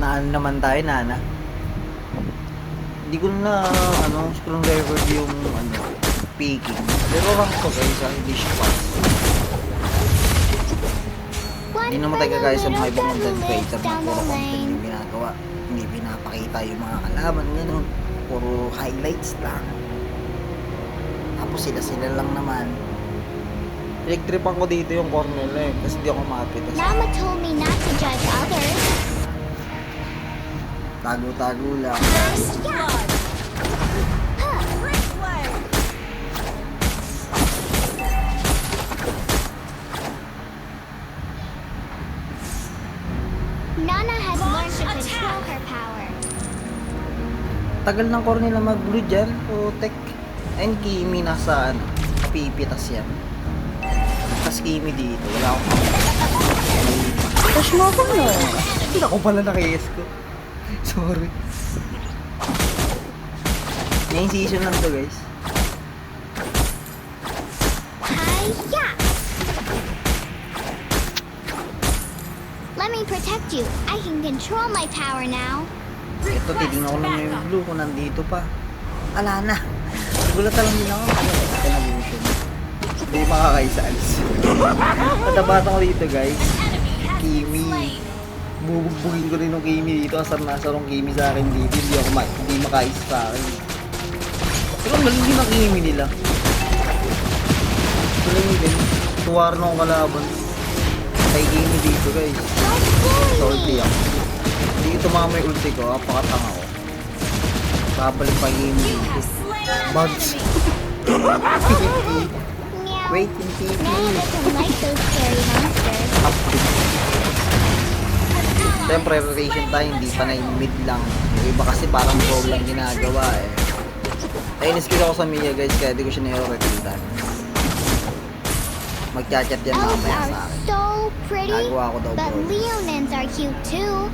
ano naman tayo, Nana. Hindi ko na, screwdriver yung, picking. Pero rank ko guys, hindi siya pass. Hindi naman tayo guys sa mga ibang content creator na puro content yung ginagawa. Hindi pinapakita yung mga kalaban, gano'n. Puro highlights lang. Tapos sila lang naman. Pinagtripan ko dito yung corner eh, kasi di ako makapit. Mama told me not to judge others. Tago-tago lang. First blood. Nana has learned to control her power. Tagal ng core nila mag-blue dyan. Putek. And Kimi nasa kapipitas yan. Tas Kimi dito. Wala akong Tash mo ako na. Hindi ako pala naki-yes ko. Sorry. Ngayong season lang to guys. Hi-ya! Let me protect you. I can control my power now. Ito, titignan ko lang yung blue kung nandito pa. Ala na. Nagulatan lang din ako. Hindi makakaisals. Matabatan ko dito guys. Kimi. Bubugbugin ko rin ng Kimi dito. Asar-nasar ng Kimi sa akin dito. Hindi makaisa sa akin. Pero ang galing din ang Kimi nila. Galing din. Tuwar na akong kalaban. Kay Kimi dito guys. Salty ako. Hindi ito mga may ulti ko. Apakatanga ko. Babalik pa Kimi dito. Bugs. Wait, in TV. Nana doesn't like those scary monsters. Siyempre, rotation tayo, hindi pa na yung mid lang. Yung iba kasi parang goal lang ginagawa eh. Ay, niskill ako sa Mia guys, kaya di ko siya nire-rotation. Mag-chat-chat yan Elves mamaya are sa akin. so pretty, Nagawa ko daw but bro. Leonins are cute too.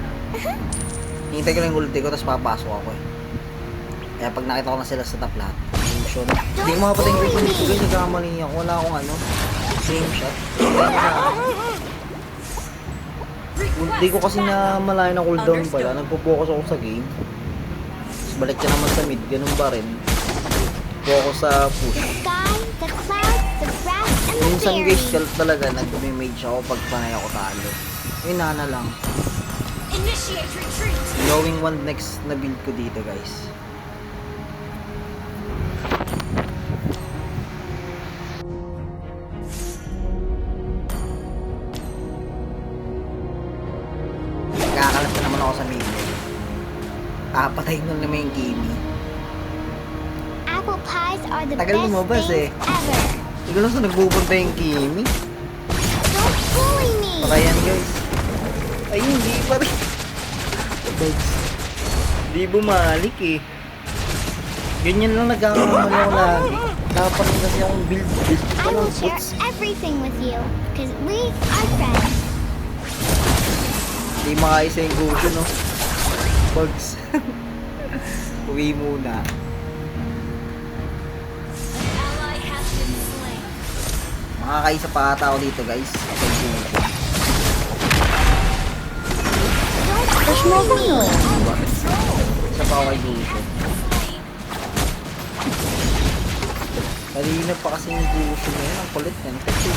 Hintay ko lang yung ulti ko, tapos papasok ako eh. Kaya pag nakita ko na sila sa top lahat, illusion. Hindi ko makapatay yung green dito guys, nagkamali ako. Wala akong game shot. Hindi ko kasi na malayo na cooldown pala. Nagpo-focus ako sa game. Tapos balik ka naman sa mid, ganun ba rin. Focus sa push. The sky, the clouds, the grass, and the Minsan guys, berries. kalp talaga, nag-mage ako pag panay ako talo. Yung Nana lang. Initiate retreat. Glowing wand next na build ko dito guys. Kakakalap na naman ako sa mid. Papatayin ko naman yung Kimi. Apple pies are the Tagal best lumabas things ever. Hindi ko lang sa nagpupunta yung Kimi. Don't bully me. Baka yan guys. Ay hindi pa rin. Hindi bumalik eh. Ganyan lang nagkakamali ako lagi. Dapat rin kasi akong build I pa will ng share puts. everything with you, because we are friends. Hindi makaisa yung Gosho no. Bugs. Uwi muna. Makakaisa pa ata ako dito guys. Kay Gosho. Don't bully me. Isa pa ako kay Gosho. Kanina pa kasi yung Gosho na yun. Ang kulit yan. Kasi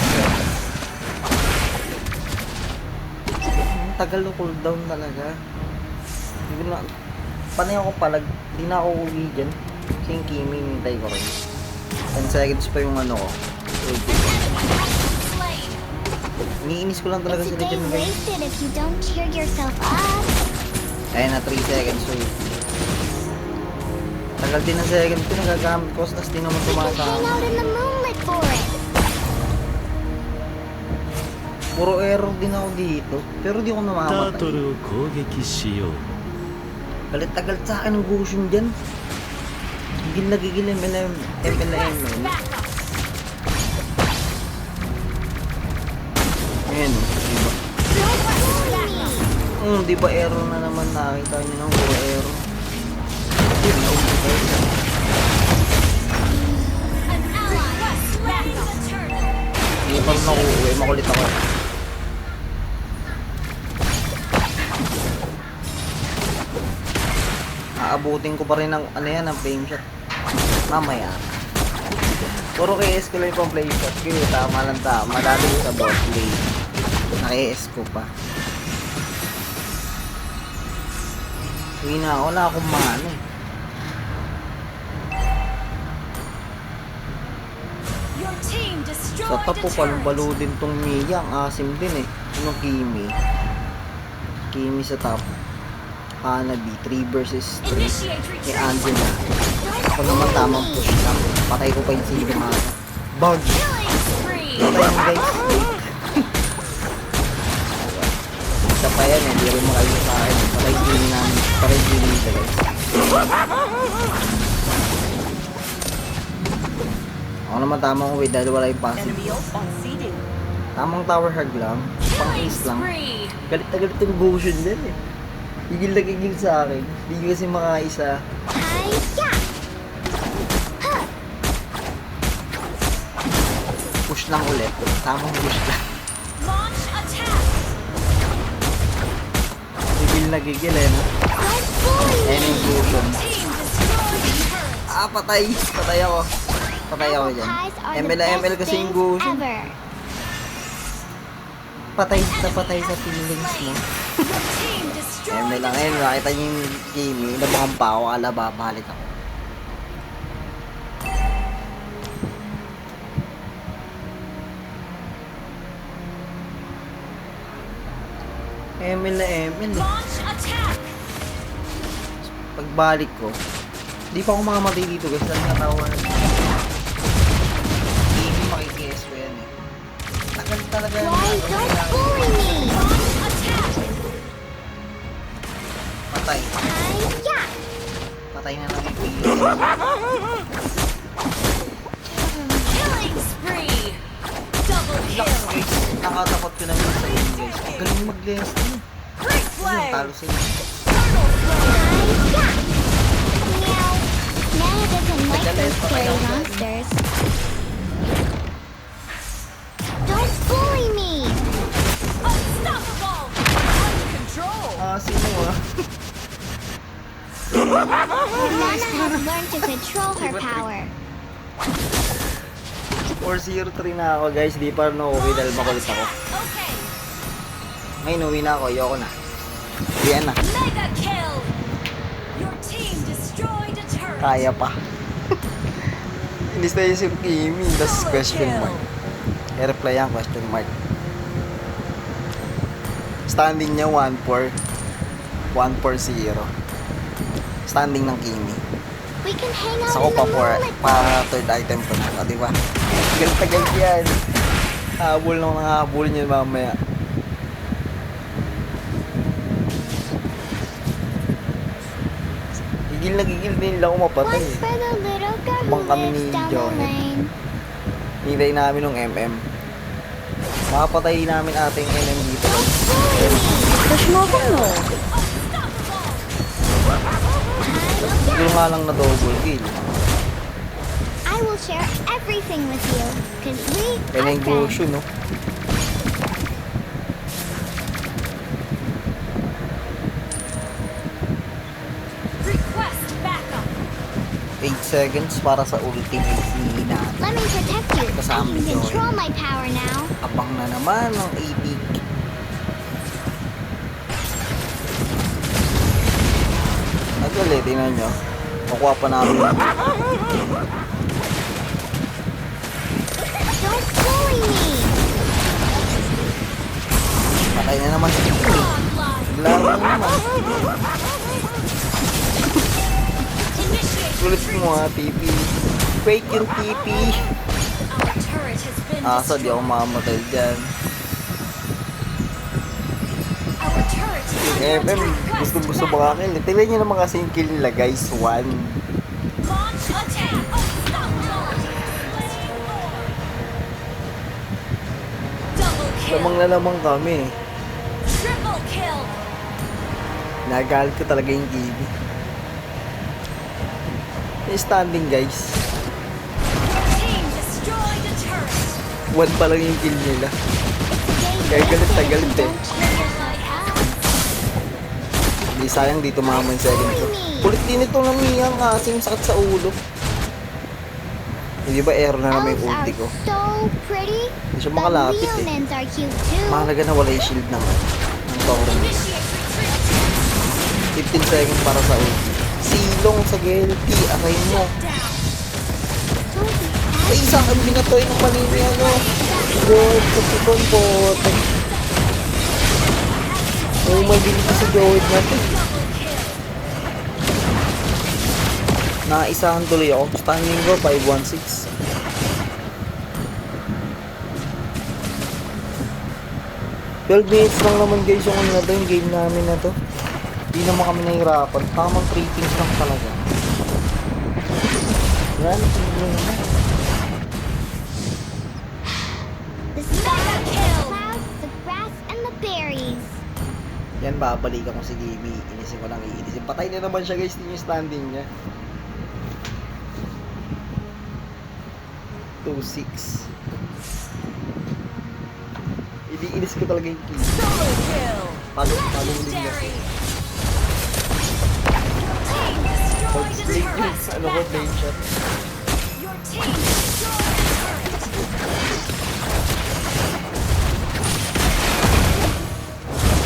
ang tagal ng cooldown talaga. Hindi na, panay ako palag. Hindi na ako uwi dyan. Kasi yung Kimi hintay ko rin. 10 seconds pa yung ano ko. Iniinis ko lang talaga It's a sila day dyan guys. wasted if you don't cheer yourself up. Ayun na 3 seconds wait. Tagal din ng second ko nagagamit ko. Tapos di naman We can hang tumatama. out in the moonlit forest. Puro error din ako dito. Pero di ako ター namamatay. トルを攻撃しよう Galit-tagal sa akin ng Gosho dyan. Hindi nagigil MLM. Ayan o, diba? Don't bully me. Di ba error na naman nakita nyo ng puro error? Hindi na Hindi pa rin ako uwi, makulit ako. Aabutin ko pa rin ng ano yan, ng flame shot. Mamaya. Puro KS ko lang yung flame shot. Kaya tama lang tama. Dati ko sa bot lane. Naka-KS ko pa. Uwi na ako. Wala akong mana eh. Your team destroyed Sa top a po turret. balo din tong Mia. Ang asim din eh. Yung Kimi. Kimi sa top. Hanabi. 3 versus 3. Initiate Kay retreat. Angela. Ako naman tamang push lang. Patay ko pa yung sino mga bug. Killing spree. Patay yung guys. Isa pa yan eh. Hindi rin makayo sa akin. Patay sino namin. Patay sino nila guys. Ako naman tamang uwi dahil wala yung passive. Enemy ult on seeding. Tamang tower hug lang. Pang Killing ace lang. spree. Galit na galit yung Goshen din eh. Gigil na gigil sa akin. Hindi kasi makaisa. Hi-ya! Push lang ulit. Tamang push lang. Launch attack. Gigil na gigil eh no. Quite bully Ayan yung Goshen. Team destroyed a turret. Ah, patay! Patay ako. Patay ako dyan. Apple pies are the ML na ML best kasi yung things Goshen. ever. Patay na patay sa feelings mo. Your team destroyed ML lang ngayon. Nakita niyo yung game. Nabakan pa ako. Ala, babalik ako. ML na ML. Launch attack. Pagbalik ko, di pa ako makamatay dito guys. Dahil nga tower. Hindi makikis ko yan eh. Tagal talaga. Why don't bully me? Launch attack. Patay. Hi-ya! Patay na lang yung feelings. Killing spree. Double Relax kill. guys. Nakatakot ko na yun sa inyo guys. Ang galing mag-lens din. Great Ayun, play. talo sila. Turtle play. Hi-ya! Meow. Nana doesn't like Nagalit those pa scary kayo. monsters. Don't bully me! Unstoppable. Out of control. Ah, sino ah? Nana has learned to control her power. 4-0-3 na ako guys. Di pa rin ako okay dahil makulit ako. Okay. Ngayon uwi na ako. Ayoko na. Diyan na. Mega kill. Your team destroyed a turret. Kaya pa. Inis na yung si Kimi. Tapos Double question kill. mark. I-reply ang question mark. Standing niya 1-4. 1-4-0. Standing ng Kimi. We can hang out Sa ko in pa the for moonlit. para third item ko na. O, di ba? Tagal-tagal yan. Habol nung nakahabol niya mamaya. Gigil na gigil din lang ako mapatay One eh. for the little girl who Bang kami ni lives down the Johnny. lane. Nilay namin ng MM. Makapatay namin ating MM dito. Push mo ko no. Siguro nga lang na double kill. I will share everything with you, cause we Kaya are yung friends. Goshu, no? Request backup. 8 seconds para sa ultimate ni natin. Let me protect you. I Kasama can ni control Joey. my power now. Abang na naman ng AP. Actually, tingnan nyo. Makuha pa namin. Don't bully me. Patay na naman si Kimi. Online. Laro na naman. Initiate. Sulit mo ha, TP. Fake yung TP. Our turret has been Asa, di ako destroyed. mamamatay dyan. Our turret is Yung under MM, attack. gusto baka kill. Tingnan nyo naman kasi yung kill nila guys. 1. Launch attack. Unstoppable. Double kill. Lamang na lamang kami. Triple kill. Nagalit ko talaga yung GB. Yung standing guys. Team destroyed a turret. 1 pa lang yung kill nila. Kaya galit na galit eh. Don't trigger my house. Hindi sayang dito mama yung second ko. Kulit din ito ng Mia kasi yung sakit sa ulo. Hindi ba error na naman Elves yung are ulti ko? so pretty. Hindi siya But makalapit eh. Leonins are cute too. Mahalaga na wala yung shield ng Thorn. Initiate retreat. 15 seconds para sa ulti. Silong sa Gelti, akay mo. Ay, isa kang binatoy ng panini ano. God, sa tukon po. Oh, may binito sa Joey natin. Naisahan tuloy ako. Standing ko, 5-1-6. Well, minutes lang naman guys yung ano na to, yung game namin na to. Hindi naman kami nahihirapan. Tamang 3 things lang talaga. Run, The sky, the clouds, the grass, and the berries. yan, babalikan ko si Gaby. Inisin ko lang iinisin. Patay na naman siya guys, din yung standing niya. 2-6. Iniinis ko talaga yung kill. Solo kill. Palo ulit niya. Legendary. Team destroyed a Pag-slate turret. yung ano ko, main shot. Your team destroyed a turret.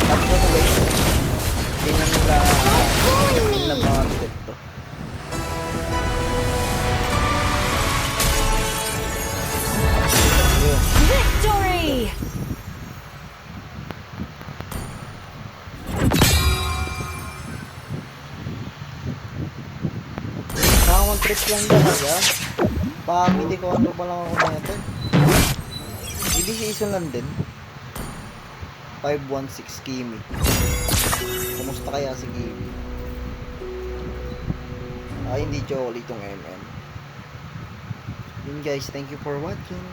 Tapos na guys. Ganyan nila. Fooling me. Ganyan mga bigot to. Yun. Victory. Nakawang trip lang talaga. Family ko ano pa lang ako neto. Hindi season lang din. 5-1-6 Kimi. Kumusta kaya si Kimi? Ay, hindi jolly itong MM. Yun guys, thank you for watching.